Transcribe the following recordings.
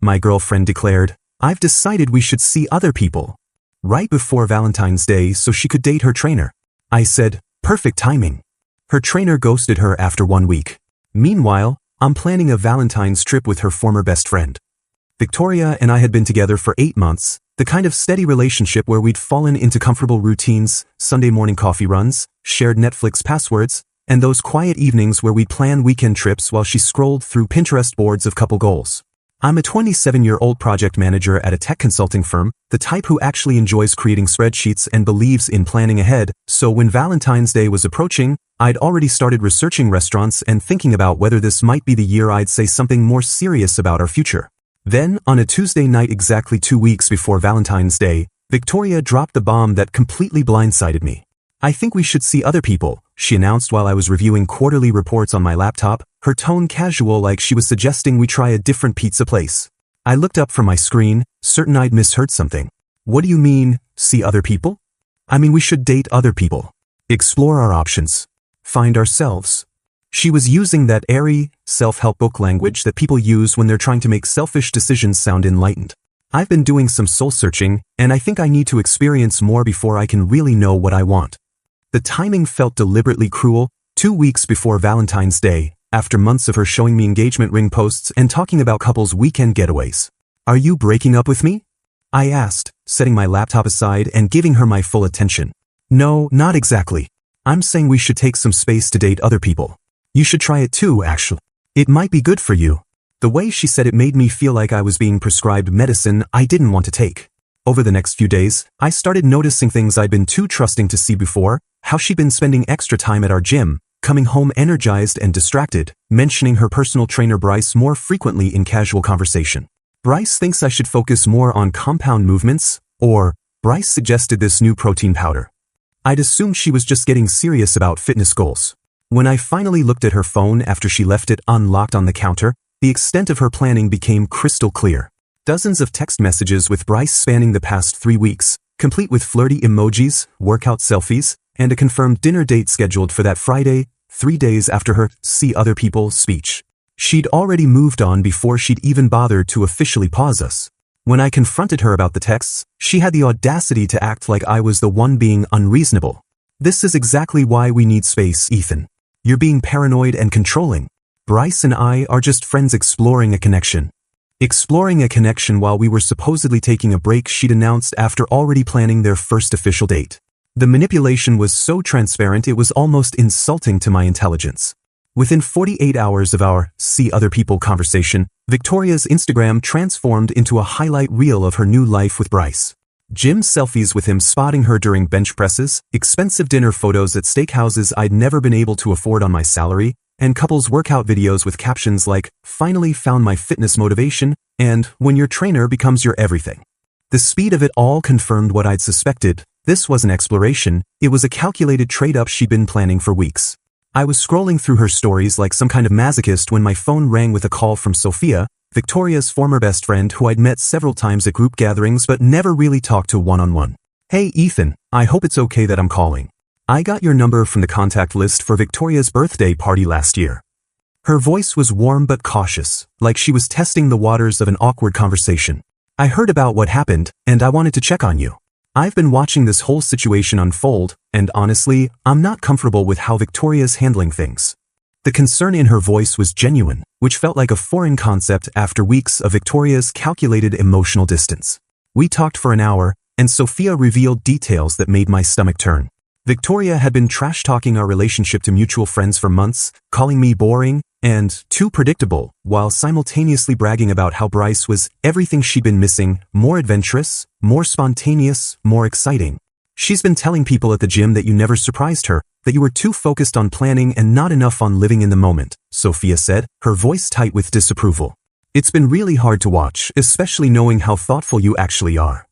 my girlfriend declared. I've decided we should see other people. Right before Valentine's Day so she could date her trainer. I said, perfect timing. Her trainer ghosted her after 1 week. Meanwhile, I'm planning a Valentine's trip with her former best friend. Victoria and I had been together for 8 months, the kind of steady relationship where we'd fallen into comfortable routines, Sunday morning coffee runs, shared Netflix passwords, and those quiet evenings where we'd plan weekend trips while she scrolled through Pinterest boards of couple goals. I'm a 27-year-old project manager at a tech consulting firm, the type who actually enjoys creating spreadsheets and believes in planning ahead, so when Valentine's Day was approaching, I'd already started researching restaurants and thinking about whether this might be the year I'd say something more serious about our future. Then, on a Tuesday night exactly 2 weeks before Valentine's Day, Victoria dropped the bomb that completely blindsided me. I think we should see other people, she announced while I was reviewing quarterly reports on my laptop, her tone casual like she was suggesting we try a different pizza place. I looked up from my screen, certain I'd misheard something. What do you mean, see other people? I mean we should date other people. Explore our options. Find ourselves. She was using that airy, self-help book language that people use when they're trying to make selfish decisions sound enlightened. I've been doing some soul-searching, and I think I need to experience more before I can really know what I want. The timing felt deliberately cruel, 2 weeks before Valentine's Day, after months of her showing me engagement ring posts and talking about couples' weekend getaways. Are you breaking up with me? I asked, setting my laptop aside and giving her my full attention. No, not exactly. I'm saying we should take some space to date other people. You should try it too, actually. It might be good for you. The way she said it made me feel like I was being prescribed medicine I didn't want to take. Over the next few days, I started noticing things I'd been too trusting to see before, how she'd been spending extra time at our gym, coming home energized and distracted, mentioning her personal trainer Bryce more frequently in casual conversation. Bryce thinks I should focus more on compound movements, or Bryce suggested this new protein powder. I'd assumed she was just getting serious about fitness goals. When I finally looked at her phone after she left it unlocked on the counter, the extent of her planning became crystal clear. Dozens of text messages with Bryce spanning the past 3 weeks, complete with flirty emojis, workout selfies, and a confirmed dinner date scheduled for that Friday, 3 days after her "see other people" speech. She'd already moved on before she'd even bothered to officially pause us. When I confronted her about the texts, she had the audacity to act like I was the one being unreasonable. This is exactly why we need space, Ethan. You're being paranoid and controlling. Bryce and I are just friends exploring a connection. Exploring a connection while we were supposedly taking a break, she'd announced after already planning their first official date. The manipulation was so transparent it was almost insulting to my intelligence. Within 48 hours of our "see other people" conversation, Victoria's Instagram transformed into a highlight reel of her new life with Bryce. Gym selfies with him spotting her during bench presses, expensive dinner photos at steakhouses I'd never been able to afford on my salary, and couples workout videos with captions like, "Finally found my fitness motivation," and "When your trainer becomes your everything." The speed of it all confirmed what I'd suspected. This wasn't exploration, it was a calculated trade-up she'd been planning for weeks. I was scrolling through her stories like some kind of masochist when my phone rang with a call from Sophia, Victoria's former best friend who I'd met several times at group gatherings but never really talked to one-on-one. "Hey Ethan, I hope it's okay that I'm calling. I got your number from the contact list for Victoria's birthday party last year." Her voice was warm but cautious, like she was testing the waters of an awkward conversation. "I heard about what happened, and I wanted to check on you. I've been watching this whole situation unfold, and honestly, I'm not comfortable with how Victoria's handling things." The concern in her voice was genuine, which felt like a foreign concept after weeks of Victoria's calculated emotional distance. We talked for an hour, and Sophia revealed details that made my stomach turn. Victoria had been trash-talking our relationship to mutual friends for months, calling me boring and too predictable, while simultaneously bragging about how Bryce was everything she'd been missing, more adventurous, more spontaneous, more exciting. "She's been telling people at the gym that you never surprised her, that you were too focused on planning and not enough on living in the moment," Sophia said, her voice tight with disapproval. "It's been really hard to watch, especially knowing how thoughtful you actually are."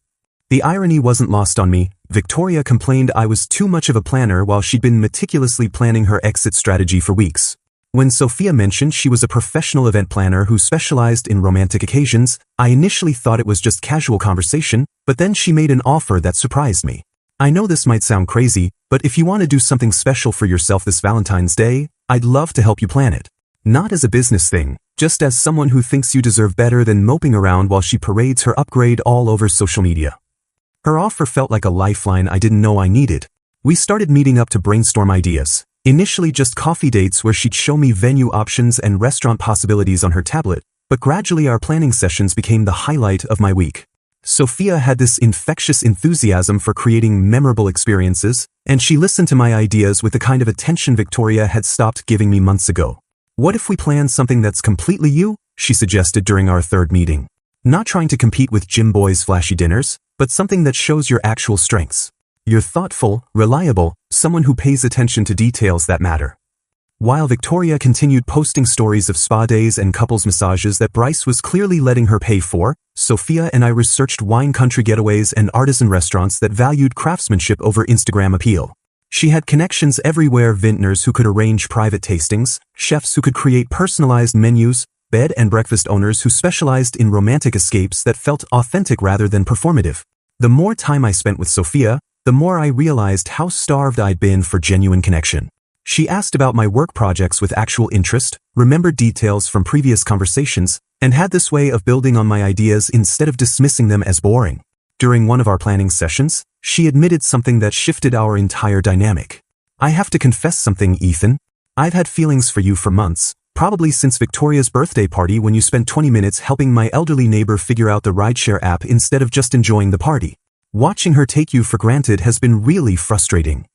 The irony wasn't lost on me. Victoria complained I was too much of a planner while she'd been meticulously planning her exit strategy for weeks. When Sophia mentioned she was a professional event planner who specialized in romantic occasions, I initially thought it was just casual conversation, but then she made an offer that surprised me. "I know this might sound crazy, but if you want to do something special for yourself this Valentine's Day, I'd love to help you plan it. Not as a business thing, just as someone who thinks you deserve better than moping around while she parades her upgrade all over social media. Her offer felt like a lifeline I didn't know I needed. We started meeting up to brainstorm ideas. Initially just coffee dates where she'd show me venue options and restaurant possibilities on her tablet, but gradually our planning sessions became the highlight of my week. Sophia had this infectious enthusiasm for creating memorable experiences, and she listened to my ideas with the kind of attention Victoria had stopped giving me months ago. "What if we plan something that's completely you?" she suggested during our third meeting. "Not trying to compete with Gym Boy's flashy dinners, but something that shows your actual strengths. You're thoughtful, reliable, someone who pays attention to details that matter." While Victoria continued posting stories of spa days and couples massages that Bryce was clearly letting her pay for, Sophia and I researched wine country getaways and artisan restaurants that valued craftsmanship over Instagram appeal. She had connections everywhere: vintners who could arrange private tastings, chefs who could create personalized menus, bed and breakfast owners who specialized in romantic escapes that felt authentic rather than performative. The more time I spent with Sophia, the more I realized how starved I'd been for genuine connection. She asked about my work projects with actual interest, remembered details from previous conversations, and had this way of building on my ideas instead of dismissing them as boring. During one of our planning sessions, she admitted something that shifted our entire dynamic. "I have to confess something, Ethan. I've had feelings for you for months, probably since Victoria's birthday party when you spent 20 minutes helping my elderly neighbor figure out the rideshare app instead of just enjoying the party. Watching her take you for granted has been really frustrating."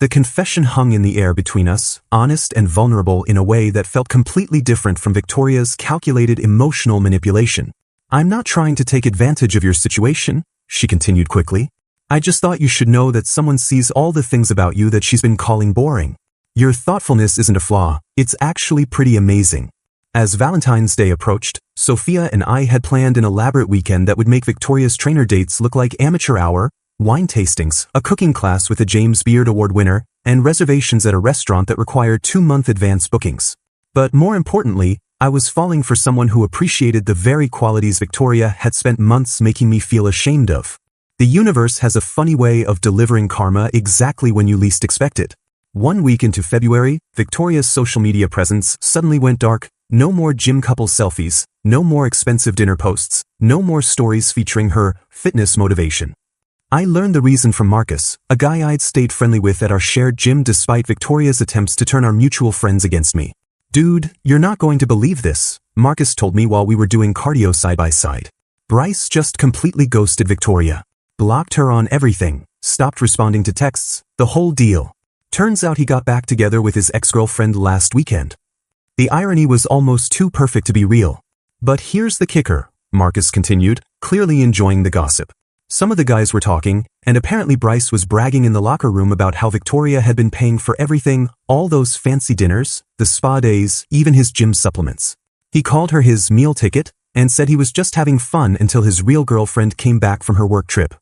The confession hung in the air between us, honest and vulnerable in a way that felt completely different from Victoria's calculated emotional manipulation. "I'm not trying to take advantage of your situation," she continued quickly. "I just thought you should know that someone sees all the things about you that she's been calling boring. Your thoughtfulness isn't a flaw, it's actually pretty amazing." As Valentine's Day approached, Sophia and I had planned an elaborate weekend that would make Victoria's trainer dates look like amateur hour, wine tastings, a cooking class with a James Beard Award winner, and reservations at a restaurant that required 2-month advance bookings. But more importantly, I was falling for someone who appreciated the very qualities Victoria had spent months making me feel ashamed of. The universe has a funny way of delivering karma exactly when you least expect it. 1 week into February, Victoria's social media presence suddenly went dark. No more gym couple selfies, no more expensive dinner posts, no more stories featuring her fitness motivation. I learned the reason from Marcus, a guy I'd stayed friendly with at our shared gym despite Victoria's attempts to turn our mutual friends against me. "Dude, you're not going to believe this," Marcus told me while we were doing cardio side by side. "Bryce just completely ghosted Victoria. Blocked her on everything, stopped responding to texts, the whole deal. Turns out he got back together with his ex-girlfriend last weekend." The irony was almost too perfect to be real. "But here's the kicker," Marcus continued, clearly enjoying the gossip. "Some of the guys were talking, and apparently Bryce was bragging in the locker room about how Victoria had been paying for everything, all those fancy dinners, the spa days, even his gym supplements. He called her his meal ticket, and said he was just having fun until his real girlfriend came back from her work trip.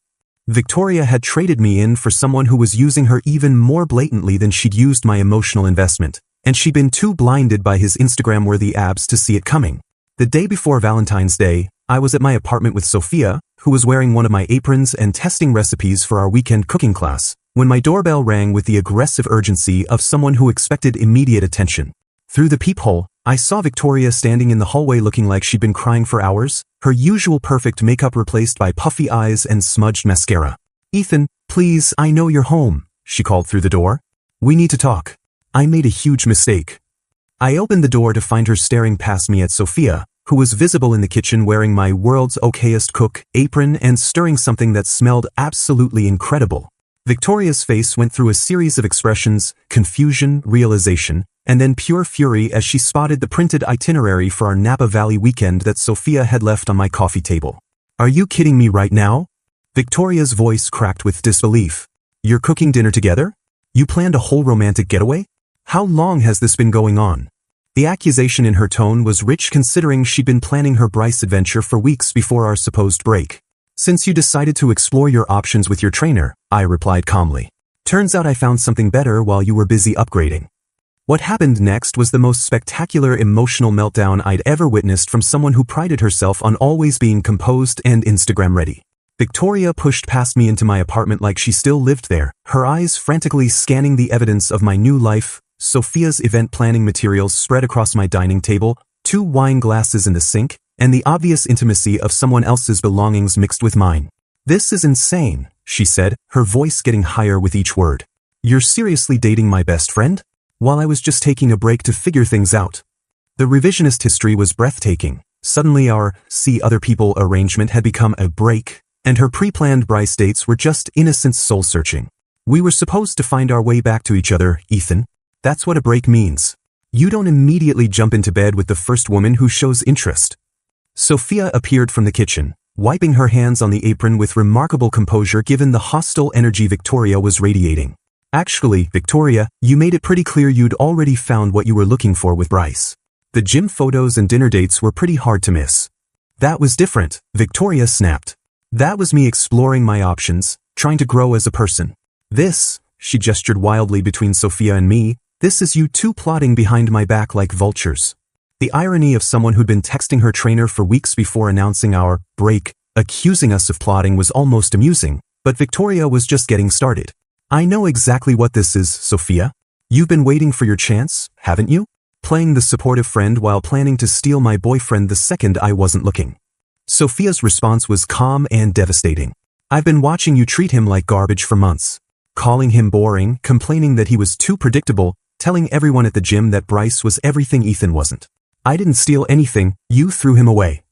Victoria had traded me in for someone who was using her even more blatantly than she'd used my emotional investment, and she'd been too blinded by his Instagram-worthy abs to see it coming. The day before Valentine's Day, I was at my apartment with Sophia, who was wearing one of my aprons and testing recipes for our weekend cooking class, when my doorbell rang with the aggressive urgency of someone who expected immediate attention. Through the peephole, I saw Victoria standing in the hallway looking like she'd been crying for hours, her usual perfect makeup replaced by puffy eyes and smudged mascara. "Ethan, please, I know you're home," she called through the door. "We need to talk. I made a huge mistake." I opened the door to find her staring past me at Sophia, who was visible in the kitchen wearing my world's okayest cook apron and stirring something that smelled absolutely incredible. Victoria's face went through a series of expressions: confusion, realization, and then pure fury as she spotted the printed itinerary for our Napa Valley weekend that Sophia had left on my coffee table. "Are you kidding me right now?" Victoria's voice cracked with disbelief. "You're cooking dinner together? You planned a whole romantic getaway? How long has this been going on?" The accusation in her tone was rich considering she'd been planning her Bryce adventure for weeks before our supposed break. "Since you decided to explore your options with your trainer," I replied calmly. "Turns out I found something better while you were busy upgrading." What happened next was the most spectacular emotional meltdown I'd ever witnessed from someone who prided herself on always being composed and Instagram ready. Victoria pushed past me into my apartment like she still lived there, her eyes frantically scanning the evidence of my new life, Sophia's event planning materials spread across my dining table, 2 wine glasses in the sink, and the obvious intimacy of someone else's belongings mixed with mine. "This is insane," she said, her voice getting higher with each word. "You're seriously dating my best friend?" While I was just taking a break to figure things out. The revisionist history was breathtaking. Suddenly our see other people arrangement had become a break, and her pre-planned Bryce dates were just innocent soul-searching. "We were supposed to find our way back to each other, Ethan. That's what a break means. You don't immediately jump into bed with the first woman who shows interest." Sophia appeared from the kitchen, wiping her hands on the apron with remarkable composure given the hostile energy Victoria was radiating. "Actually, Victoria, you made it pretty clear you'd already found what you were looking for with Bryce. The gym photos and dinner dates were pretty hard to miss." "That was different," Victoria snapped. "That was me exploring my options, trying to grow as a person. This," she gestured wildly between Sophia and me, "this is you two plotting behind my back like vultures." The irony of someone who'd been texting her trainer for weeks before announcing our break, accusing us of plotting was almost amusing, but Victoria was just getting started. "I know exactly what this is, Sophia. You've been waiting for your chance, haven't you? Playing the supportive friend while planning to steal my boyfriend the second I wasn't looking." Sophia's response was calm and devastating. "I've been watching you treat him like garbage for months. Calling him boring, complaining that he was too predictable, telling everyone at the gym that Bryce was everything Ethan wasn't. I didn't steal anything, you threw him away."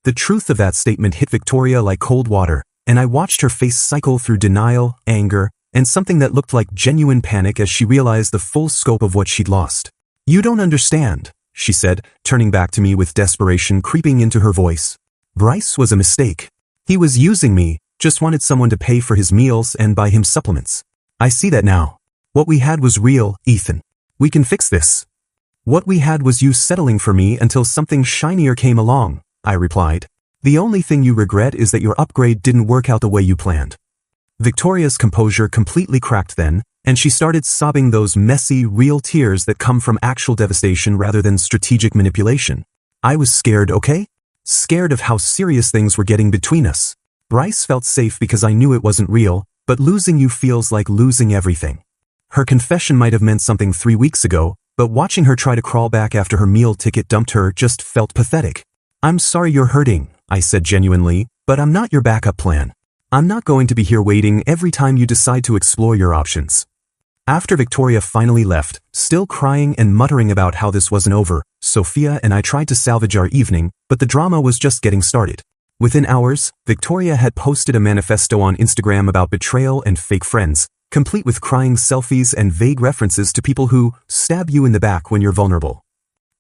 The truth of that statement hit Victoria like cold water, and I watched her face cycle through denial, anger, and something that looked like genuine panic as she realized the full scope of what she'd lost. "You don't understand," she said, turning back to me with desperation creeping into her voice. "Bryce was a mistake. He was using me, just wanted someone to pay for his meals and buy him supplements. I see that now. What we had was real, Ethan. We can fix this." "What we had was you settling for me until something shinier came along," I replied. "The only thing you regret is that your upgrade didn't work out the way you planned." Victoria's composure completely cracked then, and she started sobbing those messy, real tears that come from actual devastation rather than strategic manipulation. "I was scared, okay? Scared of how serious things were getting between us. Bryce felt safe because I knew it wasn't real, but losing you feels like losing everything." Her confession might have meant something 3 weeks ago, but watching her try to crawl back after her meal ticket dumped her just felt pathetic. "I'm sorry you're hurting," I said genuinely, "but I'm not your backup plan. I'm not going to be here waiting every time you decide to explore your options." After Victoria finally left, still crying and muttering about how this wasn't over, Sophia and I tried to salvage our evening, but the drama was just getting started. Within hours, Victoria had posted a manifesto on Instagram about betrayal and fake friends, complete with crying selfies and vague references to people who stab you in the back when you're vulnerable.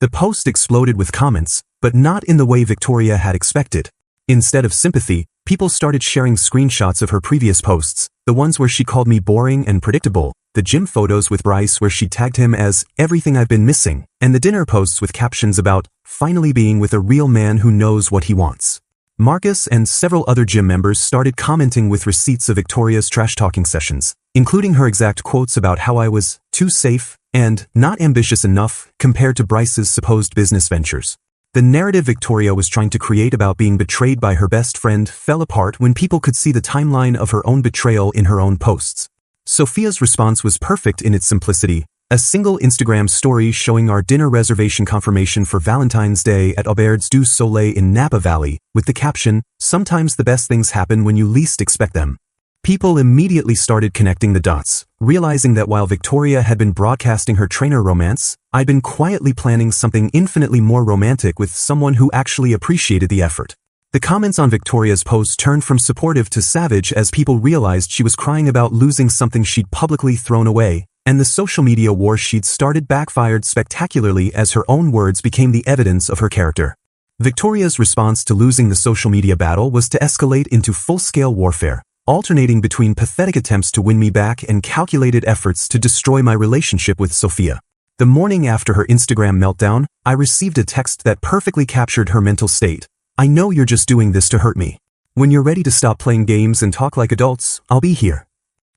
The post exploded with comments, but not in the way Victoria had expected. Instead of sympathy, people started sharing screenshots of her previous posts, the ones where she called me boring and predictable, the gym photos with Bryce where she tagged him as everything I've been missing, and the dinner posts with captions about finally being with a real man who knows what he wants. Marcus and several other gym members started commenting with receipts of Victoria's trash-talking sessions, including her exact quotes about how I was too safe and not ambitious enough compared to Bryce's supposed business ventures. The narrative Victoria was trying to create about being betrayed by her best friend fell apart when people could see the timeline of her own betrayal in her own posts. Sophia's response was perfect in its simplicity, a single Instagram story showing our dinner reservation confirmation for Valentine's Day at Auberge du Soleil in Napa Valley, with the caption, "Sometimes the best things happen when you least expect them." People immediately started connecting the dots, realizing that while Victoria had been broadcasting her trainer romance, I'd been quietly planning something infinitely more romantic with someone who actually appreciated the effort. The comments on Victoria's post turned from supportive to savage as people realized she was crying about losing something she'd publicly thrown away, and the social media war she'd started backfired spectacularly as her own words became the evidence of her character. Victoria's response to losing the social media battle was to escalate into full-scale warfare, alternating between pathetic attempts to win me back and calculated efforts to destroy my relationship with Sophia. The morning after her Instagram meltdown, I received a text that perfectly captured her mental state. "I know you're just doing this to hurt me. When you're ready to stop playing games and talk like adults, I'll be here."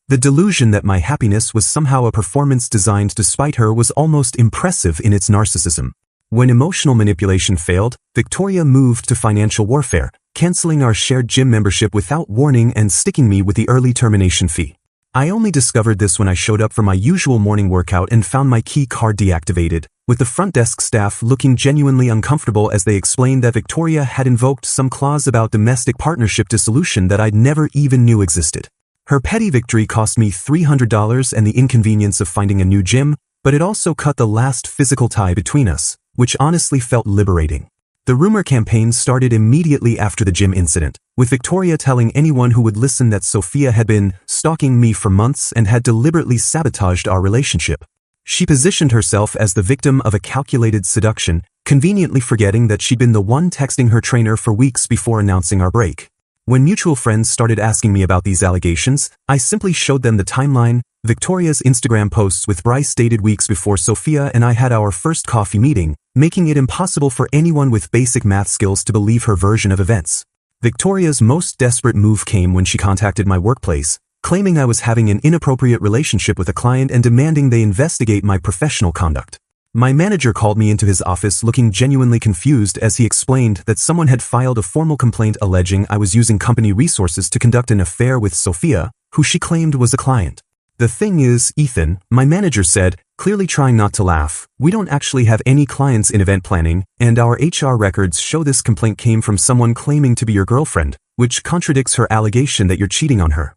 The delusion that my happiness was somehow a performance designed to spite her was almost impressive in its narcissism. When emotional manipulation failed, Victoria moved to financial warfare, canceling our shared gym membership without warning and sticking me with the early termination fee. I only discovered this when I showed up for my usual morning workout and found my key card deactivated, with the front desk staff looking genuinely uncomfortable as they explained that Victoria had invoked some clause about domestic partnership dissolution that I'd never even knew existed. Her petty victory cost me $300 and the inconvenience of finding a new gym, but it also cut the last physical tie between us, which honestly felt liberating. The rumor campaign started immediately after the gym incident, with Victoria telling anyone who would listen that Sophia had been stalking me for months and had deliberately sabotaged our relationship. She positioned herself as the victim of a calculated seduction, conveniently forgetting that she'd been the one texting her trainer for weeks before announcing our break. When mutual friends started asking me about these allegations, I simply showed them the timeline. Victoria's Instagram posts with Bryce dated weeks before Sophia and I had our first coffee meeting, making it impossible for anyone with basic math skills to believe her version of events. Victoria's most desperate move came when she contacted my workplace, claiming I was having an inappropriate relationship with a client and demanding they investigate my professional conduct. My manager called me into his office looking genuinely confused as he explained that someone had filed a formal complaint alleging I was using company resources to conduct an affair with Sophia, who she claimed was a client. The thing is, Ethan, my manager said, clearly trying not to laugh, we don't actually have any clients in event planning, and our HR records show this complaint came from someone claiming to be your girlfriend, which contradicts her allegation that you're cheating on her.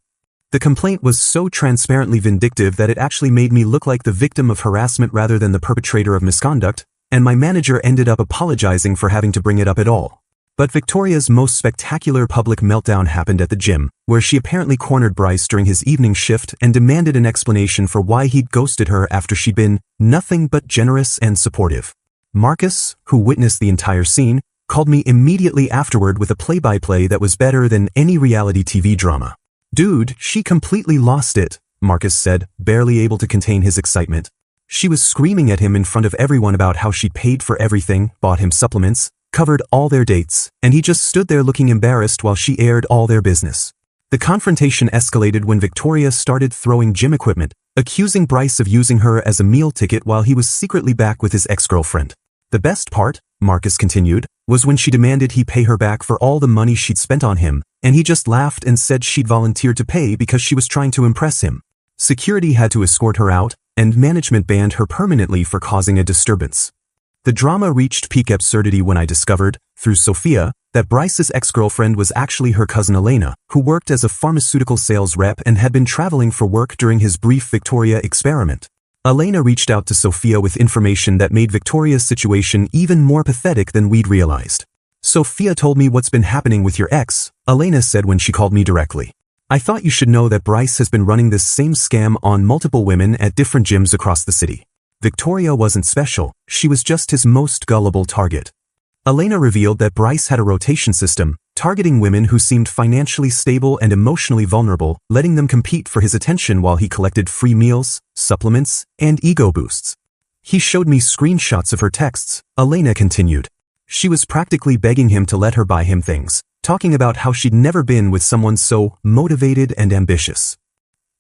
The complaint was so transparently vindictive that it actually made me look like the victim of harassment rather than the perpetrator of misconduct, and my manager ended up apologizing for having to bring it up at all. But Victoria's most spectacular public meltdown happened at the gym, where she apparently cornered Bryce during his evening shift and demanded an explanation for why he'd ghosted her after she'd been nothing but generous and supportive. Marcus, who witnessed the entire scene, called me immediately afterward with a play-by-play that was better than any reality TV drama. "Dude, she completely lost it," Marcus said, barely able to contain his excitement. She was screaming at him in front of everyone about how she paid for everything, bought him supplements, covered all their dates, and he just stood there looking embarrassed while she aired all their business. The confrontation escalated when Victoria started throwing gym equipment, accusing Bryce of using her as a meal ticket while he was secretly back with his ex-girlfriend. The best part, Marcus continued, was when she demanded he pay her back for all the money she'd spent on him, and he just laughed and said she'd volunteered to pay because she was trying to impress him. Security had to escort her out, and management banned her permanently for causing a disturbance. The drama reached peak absurdity when I discovered, through Sophia, that Bryce's ex-girlfriend was actually her cousin Elena, who worked as a pharmaceutical sales rep and had been traveling for work during his brief Victoria experiment. Elena reached out to Sophia with information that made Victoria's situation even more pathetic than we'd realized. "Sophia told me what's been happening with your ex," Elena said when she called me directly. "I thought you should know that Bryce has been running this same scam on multiple women at different gyms across the city. Victoria wasn't special, she was just his most gullible target." Elena revealed that Bryce had a rotation system, targeting women who seemed financially stable and emotionally vulnerable, letting them compete for his attention while he collected free meals, supplements, and ego boosts. "He showed me screenshots of her texts," Elena continued. She was practically begging him to let her buy him things, talking about how she'd never been with someone so motivated and ambitious.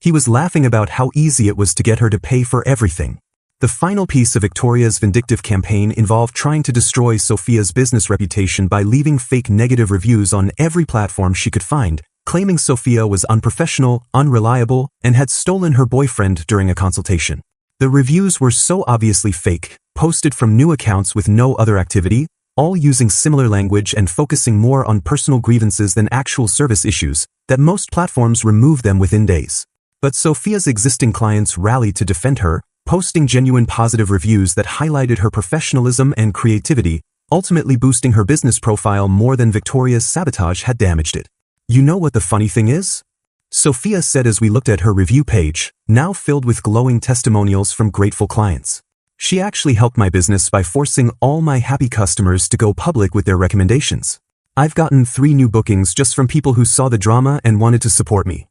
He was laughing about how easy it was to get her to pay for everything. The final piece of Victoria's vindictive campaign involved trying to destroy Sophia's business reputation by leaving fake negative reviews on every platform she could find, claiming Sophia was unprofessional, unreliable, and had stolen her boyfriend during a consultation. The reviews were so obviously fake, posted from new accounts with no other activity, all using similar language and focusing more on personal grievances than actual service issues, that most platforms removed them within days. But Sophia's existing clients rallied to defend her, posting genuine positive reviews that highlighted her professionalism and creativity, ultimately boosting her business profile more than Victoria's sabotage had damaged it. "You know what the funny thing is?" Sophia said as we looked at her review page, now filled with glowing testimonials from grateful clients. "She actually helped my business by forcing all my happy customers to go public with their recommendations. I've gotten 3 new bookings just from people who saw the drama and wanted to support me."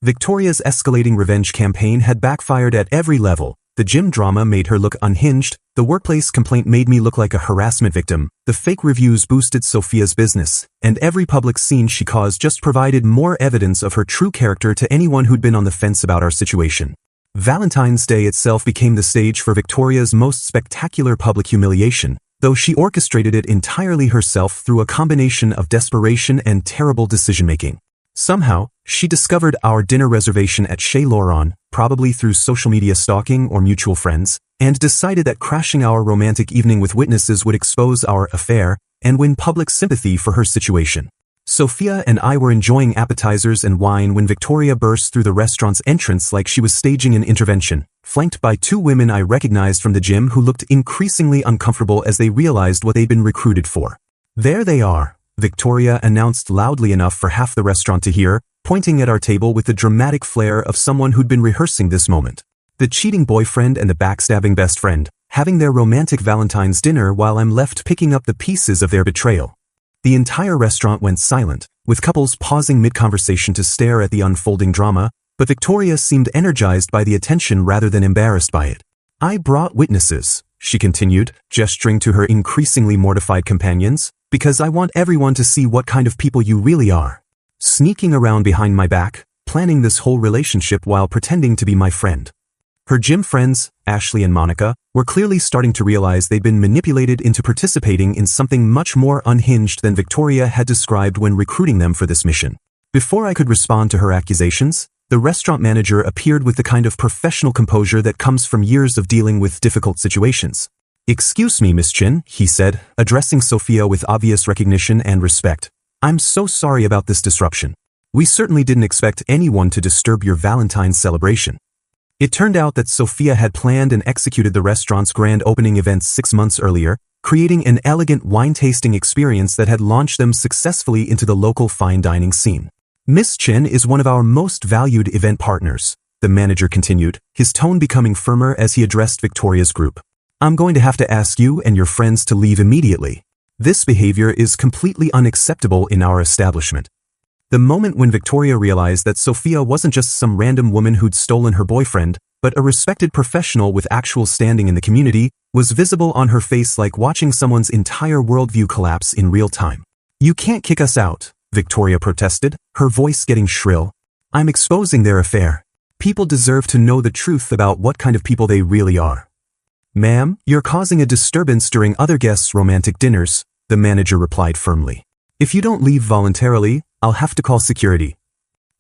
Victoria's escalating revenge campaign had backfired at every level. The gym drama made her look unhinged, the workplace complaint made me look like a harassment victim, the fake reviews boosted Sophia's business, and every public scene she caused just provided more evidence of her true character to anyone who'd been on the fence about our situation. Valentine's Day itself became the stage for Victoria's most spectacular public humiliation, though she orchestrated it entirely herself through a combination of desperation and terrible decision-making. Somehow, She discovered our dinner reservation at Chez Laurent, probably through social media stalking or mutual friends, and decided that crashing our romantic evening with witnesses would expose our affair and win public sympathy for her situation. Sophia and I were enjoying appetizers and wine when Victoria burst through the restaurant's entrance like she was staging an intervention, flanked by two women I recognized from the gym who looked increasingly uncomfortable as they realized what they'd been recruited for. "There they are," Victoria announced loudly enough for half the restaurant to hear, pointing at our table with the dramatic flair of someone who'd been rehearsing this moment. The cheating boyfriend and the backstabbing best friend, having their romantic Valentine's dinner while I'm left picking up the pieces of their betrayal. The entire restaurant went silent, with couples pausing mid-conversation to stare at the unfolding drama, but Victoria seemed energized by the attention rather than embarrassed by it. "I brought witnesses," she continued, gesturing to her increasingly mortified companions, "because I want everyone to see what kind of people you really are. Sneaking around behind my back, planning this whole relationship while pretending to be my friend." Her gym friends, Ashley and Monica, were clearly starting to realize they'd been manipulated into participating in something much more unhinged than Victoria had described when recruiting them for this mission. Before I could respond to her accusations, the restaurant manager appeared with the kind of professional composure that comes from years of dealing with difficult situations. "Excuse me, Miss Chin," he said, addressing Sophia with obvious recognition and respect. "I'm so sorry about this disruption. We certainly didn't expect anyone to disturb your Valentine's celebration." It turned out that Sophia had planned and executed the restaurant's grand opening events 6 months earlier, creating an elegant wine-tasting experience that had launched them successfully into the local fine dining scene. "Miss Chin is one of our most valued event partners," the manager continued, his tone becoming firmer as he addressed Victoria's group. "I'm going to have to ask you and your friends to leave immediately. This behavior is completely unacceptable in our establishment." The moment when Victoria realized that Sophia wasn't just some random woman who'd stolen her boyfriend, but a respected professional with actual standing in the community, was visible on her face like watching someone's entire worldview collapse in real time. "You can't kick us out," Victoria protested, her voice getting shrill. "I'm exposing their affair. People deserve to know the truth about what kind of people they really are." "Ma'am, you're causing a disturbance during other guests' romantic dinners," the manager replied firmly. "If you don't leave voluntarily, I'll have to call security."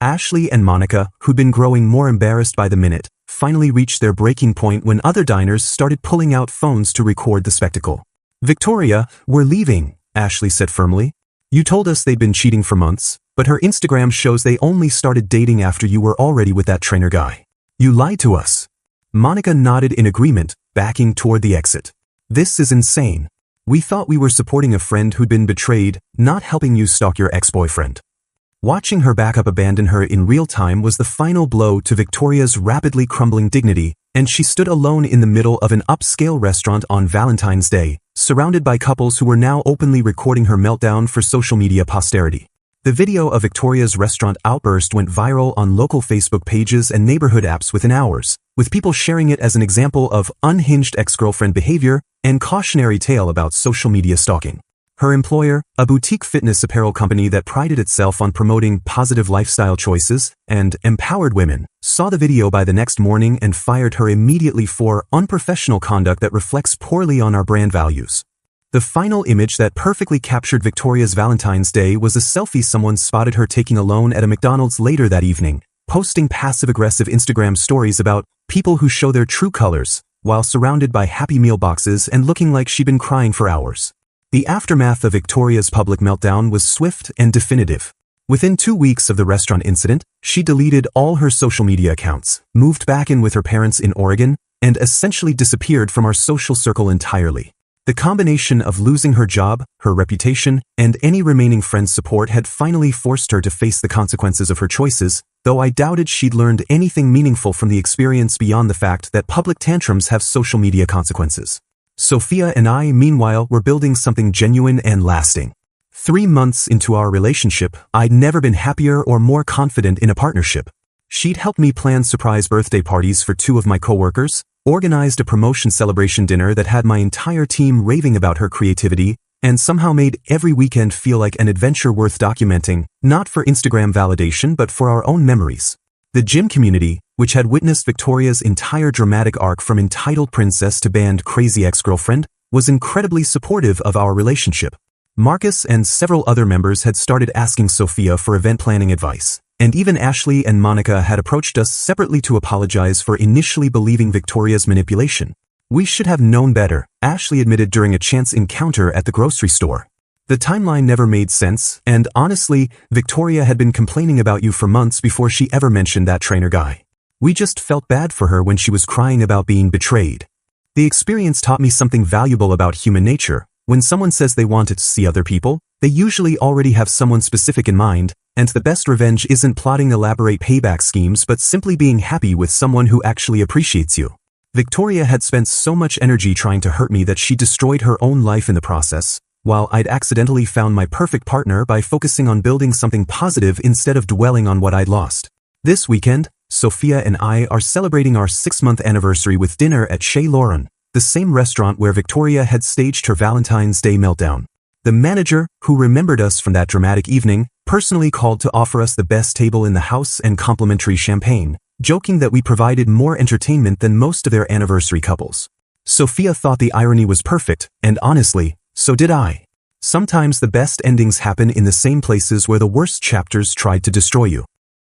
Ashley and Monica, who'd been growing more embarrassed by the minute, finally reached their breaking point when other diners started pulling out phones to record the spectacle. "Victoria, we're leaving," Ashley said firmly. "You told us they'd been cheating for months, but her Instagram shows they only started dating after you were already with that trainer guy. You lied to us." Monica nodded in agreement, backing toward the exit. "This is insane. We thought we were supporting a friend who'd been betrayed, not helping you stalk your ex-boyfriend." Watching her backup abandon her in real time was the final blow to Victoria's rapidly crumbling dignity, and she stood alone in the middle of an upscale restaurant on Valentine's Day, surrounded by couples who were now openly recording her meltdown for social media posterity. The video of Victoria's restaurant outburst went viral on local Facebook pages and neighborhood apps within hours, with people sharing it as an example of unhinged ex-girlfriend behavior and cautionary tale about social media stalking. Her employer, a boutique fitness apparel company that prided itself on promoting positive lifestyle choices and empowered women, saw the video by the next morning and fired her immediately for unprofessional conduct that reflects poorly on our brand values. The final image that perfectly captured Victoria's Valentine's Day was a selfie someone spotted her taking alone at a McDonald's later that evening, posting passive-aggressive Instagram stories about people who show their true colors, while surrounded by Happy Meal boxes and looking like she'd been crying for hours. The aftermath of Victoria's public meltdown was swift and definitive. Within 2 weeks of the restaurant incident, she deleted all her social media accounts, moved back in with her parents in Oregon, and essentially disappeared from our social circle entirely. The combination of losing her job, her reputation, and any remaining friend support had finally forced her to face the consequences of her choices, though I doubted she'd learned anything meaningful from the experience beyond the fact that public tantrums have social media consequences. Sophia and I, meanwhile, were building something genuine and lasting. 3 months into our relationship, I'd never been happier or more confident in a partnership. She'd helped me plan surprise birthday parties for 2 of my coworkers, organized a promotion celebration dinner that had my entire team raving about her creativity, and somehow made every weekend feel like an adventure worth documenting, not for Instagram validation but for our own memories. The gym community, which had witnessed Victoria's entire dramatic arc from entitled princess to banned crazy ex-girlfriend, was incredibly supportive of our relationship. Marcus and several other members had started asking Sophia for event planning advice, And even Ashley and Monica had approached us separately to apologize for initially believing Victoria's manipulation. We should have known better, Ashley admitted during a chance encounter at the grocery store. The timeline never made sense, and honestly, Victoria had been complaining about you for months before she ever mentioned that trainer guy. We just felt bad for her when she was crying about being betrayed. The experience taught me something valuable about human nature. When someone says they wanted to see other people, they usually already have someone specific in mind, and the best revenge isn't plotting elaborate payback schemes but simply being happy with someone who actually appreciates you. Victoria had spent so much energy trying to hurt me that she destroyed her own life in the process, while I'd accidentally found my perfect partner by focusing on building something positive instead of dwelling on what I'd lost. This weekend, Sophia and I are celebrating our 6-month anniversary with dinner at Chez Lauren, the same restaurant where Victoria had staged her Valentine's Day meltdown. The manager, who remembered us from that dramatic evening, personally called to offer us the best table in the house and complimentary champagne, joking that we provided more entertainment than most of their anniversary couples. Sophia thought the irony was perfect, and honestly, so did I. Sometimes the best endings happen in the same places where the worst chapters tried to destroy you.